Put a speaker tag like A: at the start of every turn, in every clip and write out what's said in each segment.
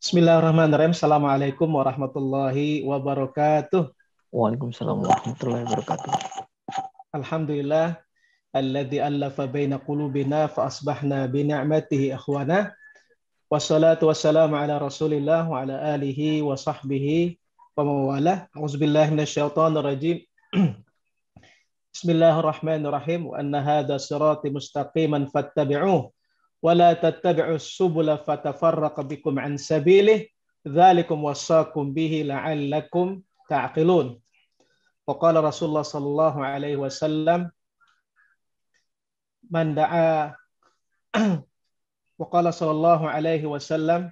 A: Bismillahirrahmanirrahim. Assalamualaikum warahmatullahi wabarakatuh.
B: Waalaikumsalam warahmatullahi wabarakatuh.
A: Alhamdulillah alladzi allafa baina qulubina fa asbahna bi ni'matihi ikhwana. Wassalatu wassalamu ala Rasulillah wa ala alihi wa sahbihi wa mawalah. Auzubillahi minasyaitonir rajim. Bismillahirrahmanirrahim. Wa anna hadza sirati mustaqiman fattabi'uhu wa la tattabi'us subula fatafarraqa bikum an sabilihi. Dzalikum wassakum bihi la'allakum ta'qilun. Wa qala Rasulullah sallallahu alaihi wasallam man da'a wa qala sallallahu alaihi wasallam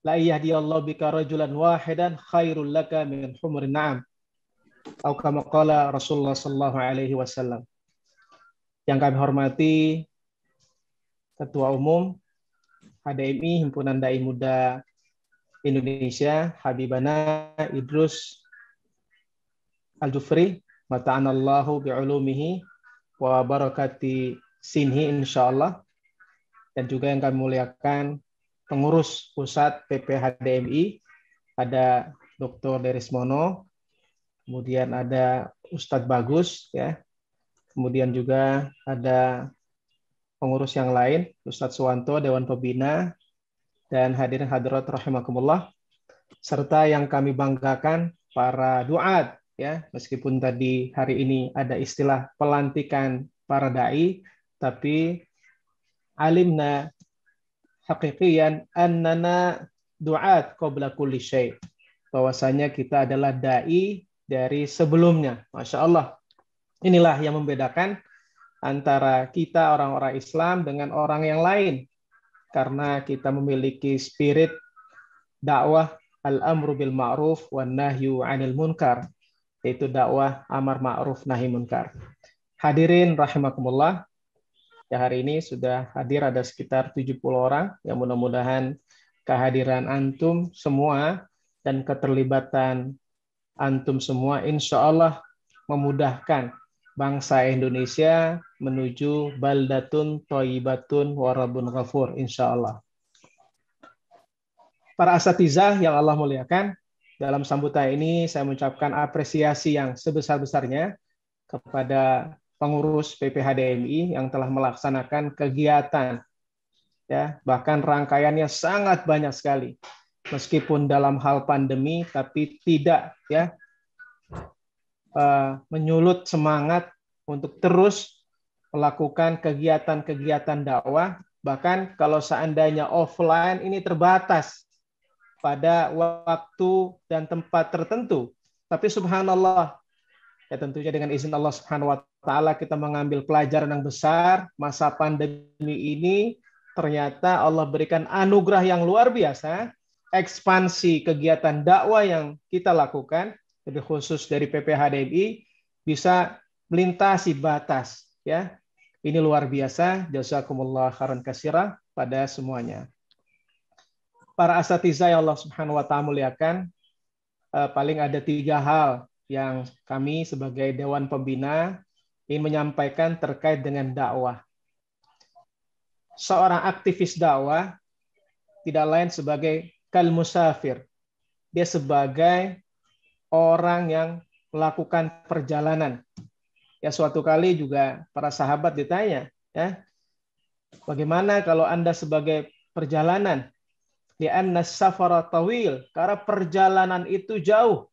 A: la yahdiyallahu bika rajulan wahidan khairul laka min humurin na'am. Atau kama qala Rasulullah sallallahu alaihi wasallam. Yang kami hormati Ketua Umum HDMI Himpunan Dai Muda Indonesia, Habibana Idrus Al-Jufri, mata'anallahu bi'ulumihi wa barakati sinhi insyaallah. Dan juga yang kami muliakan pengurus pusat PPHDMI, ada Dr. Derismono, kemudian ada Ustadz Bagus, ya. Kemudian juga ada pengurus yang lain, Ustadz Suwanto, Dewan Pembina, dan hadirin hadirat rahimakumullah, serta yang kami banggakan para duat, ya, meskipun tadi hari ini ada istilah pelantikan para dai, tapi alimna haqiqiyan annana duat qabla kulli syai', bahwasanya kita adalah dai dari sebelumnya. Masya Allah. Inilah yang membedakan antara kita orang-orang Islam dengan orang yang lain, karena kita memiliki spirit dakwah al-amru bil ma'ruf wan nahyu 'anil munkar, yaitu dakwah amar ma'ruf nahi munkar. Hadirin rahimakumullah, ya, hari ini sudah hadir ada sekitar 70 orang, yang mudah-mudahan kehadiran antum semua dan keterlibatan antum semua insya Allah memudahkan bangsa Indonesia menuju baldatun thayyibatun wa rabbun ghafur insya Allah. Para asatizah yang Allah muliakan, dalam sambutan ini saya mengucapkan apresiasi yang sebesar-besarnya kepada pengurus PPHDMI yang telah melaksanakan kegiatan, ya, bahkan rangkaiannya sangat banyak sekali. Meskipun dalam hal pandemi, tapi tidak, ya, menyulut semangat untuk terus melakukan kegiatan-kegiatan dakwah. Bahkan kalau seandainya offline ini terbatas pada waktu dan tempat tertentu. Tapi subhanallah, ya, tentunya dengan izin Allah Subhanahu wa taala kita mengambil pelajaran yang besar. Masa pandemi ini ternyata Allah berikan anugerah yang luar biasa, ekspansi kegiatan dakwah yang kita lakukan, lebih khusus dari PPHDMI, bisa melintasi batas, ya. Ini luar biasa. Jazakumullah khairan katsira pada semuanya. Para asatizah yang Allah Subhanahu wa taala muliakan, paling ada 3 hal yang kami sebagai Dewan Pembina ingin menyampaikan terkait dengan dakwah. Seorang aktivis dakwah tidak lain sebagai kal musafir. Dia sebagai orang yang melakukan perjalanan. Ya, suatu kali juga para sahabat ditanya, ya, bagaimana kalau Anda sebagai perjalanan? Li'anna safara tawil, karena perjalanan itu jauh.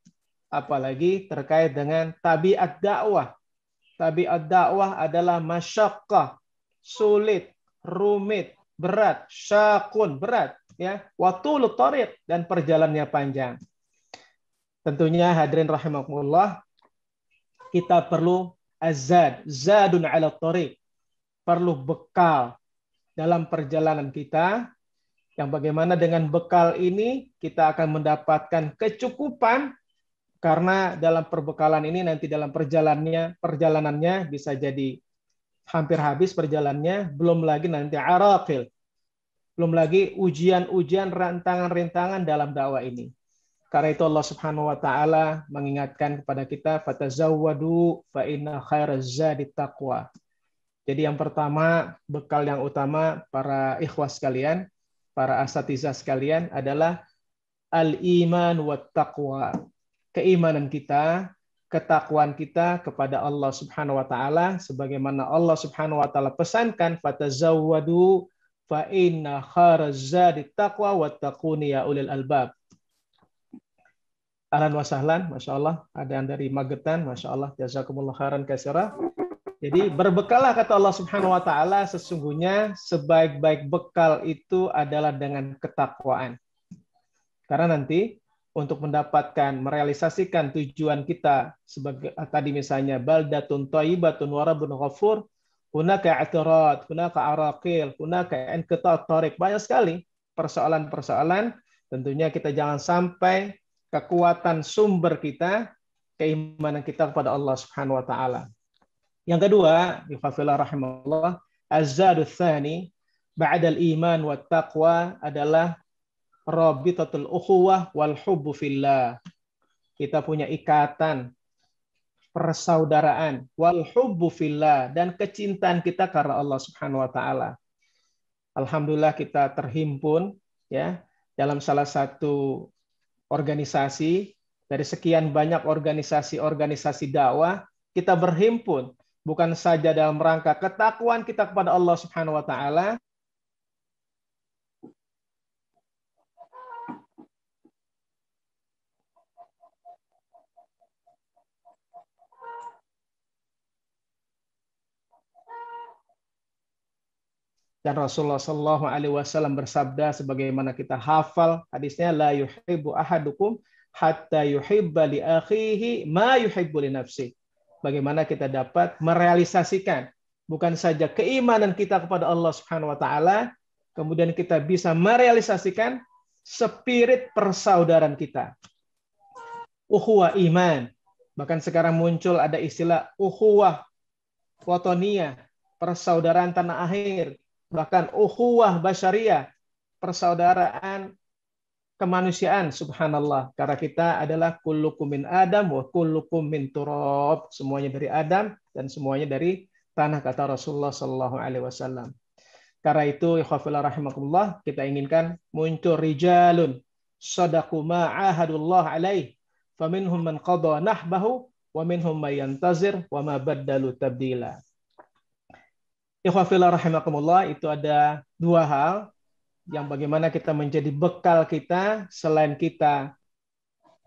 A: Apalagi terkait dengan tabiat dakwah. Tabiat dakwah adalah masyaqqah, sulit, rumit, berat, syakun, berat, ya, watul thariq, dan perjalanannya panjang. Tentunya hadirin rahimakumullah, kita perlu azad, zadun ala thariq, perlu bekal dalam perjalanan kita, yang bagaimana dengan bekal ini kita akan mendapatkan kecukupan, karena dalam perbekalan ini nanti dalam perjalanannya bisa jadi hampir habis perjalanannya, belum lagi nanti araqil, belum lagi ujian-ujian, rintangan-rintangan dalam dakwah ini. Karena itu Allah Subhanahu wa taala mengingatkan kepada kita, fatazawwadu fa inna khairaz zadi taqwa. Jadi yang pertama, bekal yang utama para ikhwah sekalian, para asatizah sekalian adalah al-iman wa taqwa. Keimanan kita, ketakwaan kita kepada Allah Subhanahu wa taala sebagaimana Allah Subhanahu wa taala pesankan fatazawwadu fa inna khairaz zadi taqwa wattaquni ya ulil albab. Ahlan wa sahlan, Masya Allah. Ada yang dari Magetan, Masya Allah. Jazakumullah khairan katsira. Jadi berbekallah kata Allah Subhanahu wa taala, sesungguhnya sebaik-baik bekal itu adalah dengan ketakwaan. Karena nanti untuk mendapatkan merealisasikan tujuan kita sebagai tadi misalnya baldatun thayyibatun wa rabbun ghafur, hunaka i'tirad, hunaka araqil, hunaka inqita' thariq, banyak sekali persoalan-persoalan. Tentunya kita jangan sampai kekuatan sumber kita, keimanan kita kepada Allah Subhanahu wa taala. Yang kedua, ikhwafillah rahimallah, az-zadu tsani ba'da al-iman wat taqwa adalah rabitatul ukhuwah wal hubbu fillah. Kita punya ikatan persaudaraan wal hubbu fillah dan kecintaan kita karena Allah Subhanahu wa taala. Alhamdulillah kita terhimpun ya dalam salah satu organisasi dari sekian banyak organisasi-organisasi dakwah, kita berhimpun bukan saja dalam rangka ketakwaan kita kepada Allah Subhanahu wa taala, dan Rasulullah Shallallahu Alaihi Wasallam bersabda sebagaimana kita hafal hadisnya, la yuhibbu ahadukum hatta yuhibba li akhihi ma yuhibbu li nafsi. Bagaimana kita dapat merealisasikan bukan saja keimanan kita kepada Allah Subhanahu wa taala, kemudian kita bisa merealisasikan spirit persaudaraan kita. Ukhuwah iman. Bahkan sekarang muncul ada istilah ukhuwah watoniyah, persaudaraan tanah air. Bahkan ukhuwah basyariyah, persaudaraan kemanusiaan, subhanallah. Karena kita adalah kullukum min Adam wa kullukum min turab. Semuanya dari Adam dan semuanya dari tanah, kata Rasulullah sallallahu alaihi wasallam. Karena itu, ikhwafillah rahimakumullah, kita inginkan muncul rijalun sadaqu ma ahadullah alaih, faminhum man qada nahbahu wa minhum man yantazir wa ma baddalu tabdila. Ikhwafillah rahimakumullah, itu ada dua hal yang bagaimana kita menjadi bekal kita selain kita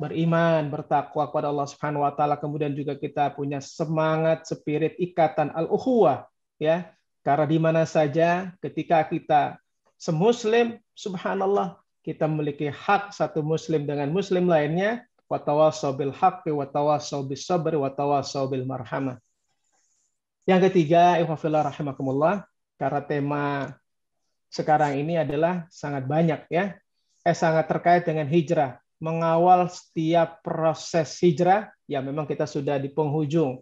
A: beriman, bertakwa kepada Allah Subhanahu wa taala, kemudian juga kita punya semangat, spirit, ikatan al-ukhuwah ya. Karena di mana saja ketika kita semuslim, subhanallah, kita memiliki hak satu muslim dengan muslim lainnya, wa tawassaw bil haqqi wa tawassaw bis sabri wa tawassaw bil marhamah. Yang ketiga, ikhwafillah rahimakumullah, karena tema sekarang ini adalah sangat banyak ya, sangat terkait dengan hijrah, mengawal setiap proses hijrah. Ya memang kita sudah di penghujung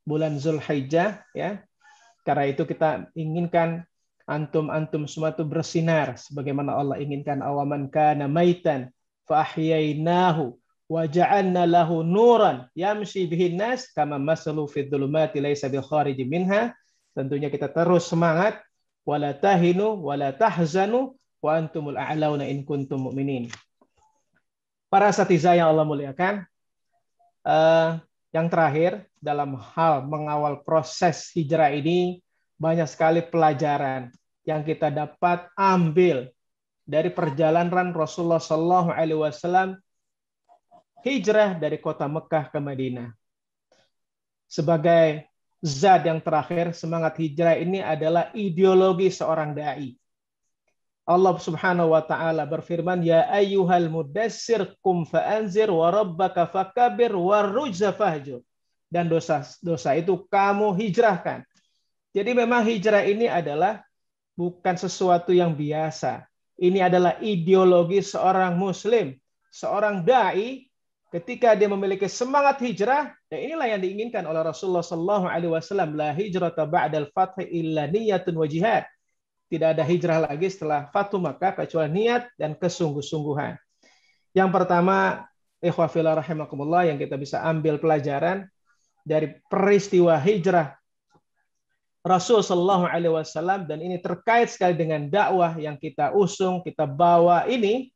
A: bulan Zulhijjah ya. Karena itu kita inginkan antum semua itu bersinar sebagaimana Allah inginkan, awaman kana maitan fa ahyainahu wa ja'alna lahu nuran yamshi bihin nas kama masalu fid dhulumati laisa bi kharij minha. Tentunya kita terus semangat, wala tahinu wala tahzanu wa antumul a'launa in kuntum mu'minin. Para asatizah yang Allah muliakan, yang terakhir dalam hal mengawal proses hijrah ini, banyak sekali pelajaran yang kita dapat ambil dari perjalanan Rasulullah Shallallahu Alaihi Wasallam hijrah dari kota Mekah ke Madinah. Sebagai zat yang terakhir, semangat hijrah ini adalah ideologi seorang dai. Allah Subhanahu wa taala berfirman, ya ayyuhal mudassir qum fa'anzir wa rabbaka fakabir warujza fahjur. Dan dosa itu kamu hijrahkan. Jadi memang hijrah ini adalah bukan sesuatu yang biasa. Ini adalah ideologi seorang muslim, seorang dai. Ketika dia memiliki semangat hijrah, dan inilah yang diinginkan oleh Rasulullah Sallallahu Alaihi Wasallam, la hijrata ba'dal fathi illa niyatun wa jihad. Tidak ada hijrah lagi setelah Fatu Makkah kecuali niat dan kesungguh-sungguhan. Yang pertama, ikhwafillah rahimakumullah, yang kita bisa ambil pelajaran dari peristiwa hijrah Rasul Shallallahu Alaihi Wasallam, dan ini terkait sekali dengan dakwah yang kita usung, kita bawa ini,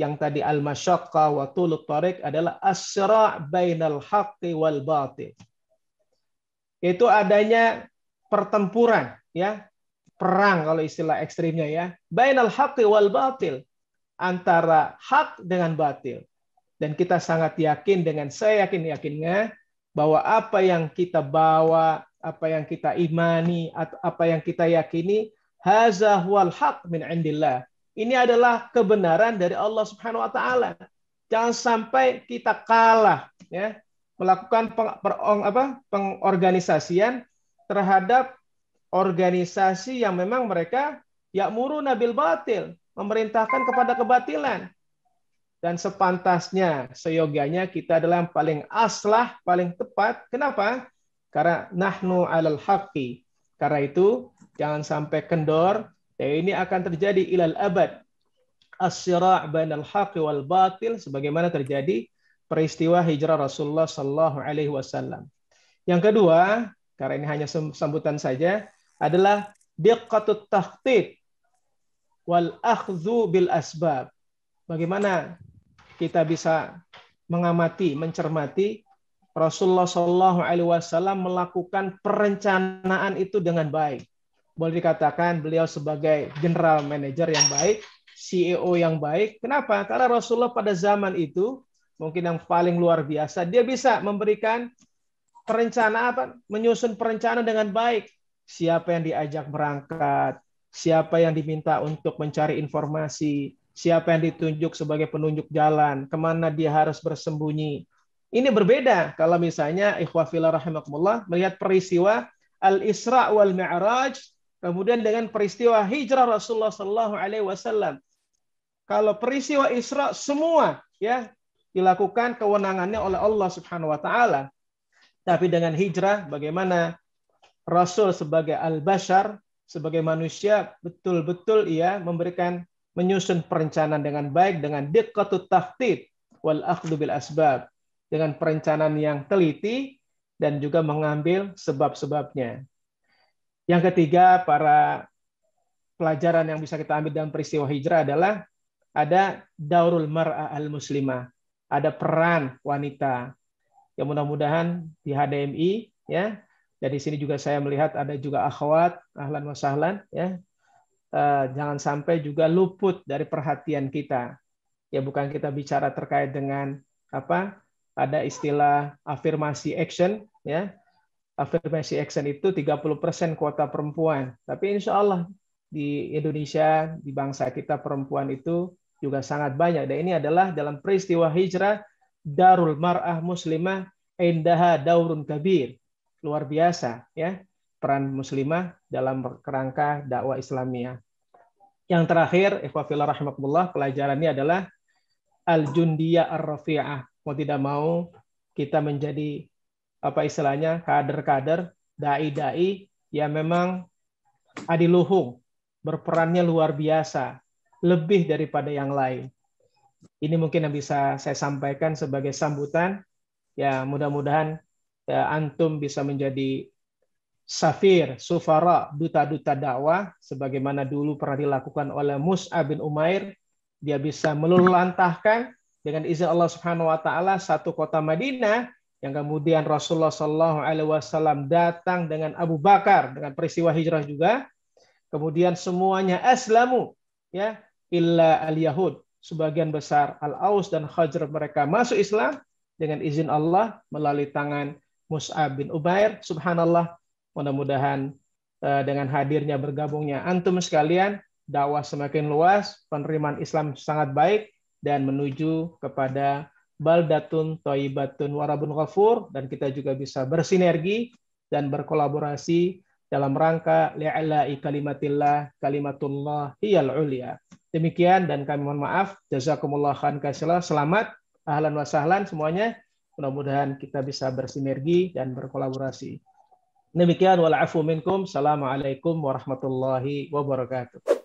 A: yang tadi al-masyaqqah wa tulut tariq adalah as-sira' bainal haqqi wal batil. Itu adanya pertempuran, ya, perang kalau istilah ekstrimnya, ya, bainal haqqi wal batil, antara hak dengan batil. Dan kita sangat yakin, dengan saya yakinnya bahwa apa yang kita bawa, apa yang kita imani, atau apa yang kita yakini, haza huwal haq min indillah. Ini adalah kebenaran dari Allah Subhanahu wa taala. Jangan sampai kita kalah, ya, melakukan pengorganisasian terhadap organisasi yang memang mereka ya'muruna bil batil, memerintahkan kepada kebatilan. Dan sepantasnya, seyogianya kita adalah yang paling aslah, paling tepat. Kenapa? Karena nahnu alal haqqi. Karena itu jangan sampai kendor. Dan ini akan terjadi ilal abad. As-sira' bainal haqqi wal batil, sebagaimana terjadi peristiwa hijrah Rasulullah sallallahu alaihi wasallam. Yang kedua, karena ini hanya sambutan saja, adalah diqqatut takhtit wal akhdhu bil asbab. Bagaimana kita bisa mengamati, mencermati Rasulullah Shallallahu Alaihi Wasallam melakukan perencanaan itu dengan baik. Boleh dikatakan beliau sebagai general manager yang baik, CEO yang baik. Kenapa? Karena Rasulullah pada zaman itu mungkin yang paling luar biasa. Dia bisa memberikan perencanaan, menyusun perencanaan dengan baik. Siapa yang diajak berangkat, siapa yang diminta untuk mencari informasi, siapa yang ditunjuk sebagai penunjuk jalan, kemana dia harus bersembunyi. Ini berbeda kalau misalnya ikhwah fillah rahimakumullah melihat peristiwa Al-Isra wal Mi'raj, kemudian dengan peristiwa hijrah Rasulullah sallallahu alaihi wasallam. Kalau peristiwa Isra semua, ya, dilakukan kewenangannya oleh Allah Subhanahu wa taala. Tapi dengan hijrah bagaimana Rasul sebagai al-bashar, sebagai manusia, betul-betul ia menyusun perencanaan dengan baik, dengan diqqatut takhtit wal akhdhu bil asbab, dengan perencanaan yang teliti dan juga mengambil sebab-sebabnya. Yang ketiga, para pelajaran yang bisa kita ambil dalam peristiwa hijrah adalah ada daurul mar'ah al-muslimah, ada peran wanita. Ya, mudah-mudahan di HDMI, ya, dari sini juga saya melihat ada juga akhwat, ahlan wa sahlan, ya. Jangan sampai juga luput dari perhatian kita. Ya, bukan kita bicara terkait dengan ada istilah afirmasi action, ya. Afirmasi action itu 30% kuota perempuan. Tapi insya Allah di Indonesia, di bangsa kita, perempuan itu juga sangat banyak. Dan ini adalah dalam peristiwa hijrah, darul mar'ah muslimah indaha daurun kabir. Luar biasa, ya, peran muslimah dalam kerangka dakwah Islamiyah. Yang terakhir, ikhwah fillah rahimakumullah, pelajarannya adalah al-jundiyah ar-rafi'ah. Mau tidak mau kita menjadi kader-kader, dai-dai yang memang adiluhung, berperannya luar biasa, lebih daripada yang lain. Ini mungkin yang bisa saya sampaikan sebagai sambutan. Ya, mudah-mudahan antum bisa menjadi safir, sufara, duta-duta dakwah, sebagaimana dulu pernah dilakukan oleh Mus'ab bin Umair. Dia bisa meluluhlantahkan dengan izin Allah Subhanahu wa taala satu kota Madinah, yang kemudian Rasulullah Shallallahu Alaihi Wasallam datang dengan Abu Bakar dengan peristiwa hijrah juga. Kemudian semuanya aslamu, ya, illa al-Yahud. Sebagian besar Al-Aus dan Khazraj mereka masuk Islam dengan izin Allah melalui tangan Mus'ab bin Umair. Subhanallah, mudah-mudahan dengan hadirnya, bergabungnya antum sekalian, dakwah semakin luas, penerimaan Islam sangat baik, dan menuju kepada baldatun thayyibatun wa rabbun ghafur, dan kita juga bisa bersinergi dan berkolaborasi dalam rangka li'ala'i kalimatillah, kalimatullah hiyal ulia. Demikian, dan kami mohon maaf. Jazakumullah khairan katsiran. Selamat, ahlan wa sahlan semuanya. Mudah-mudahan kita bisa bersinergi dan berkolaborasi. Demikian, wal afu minkum. Assalamualaikum warahmatullahi wabarakatuh.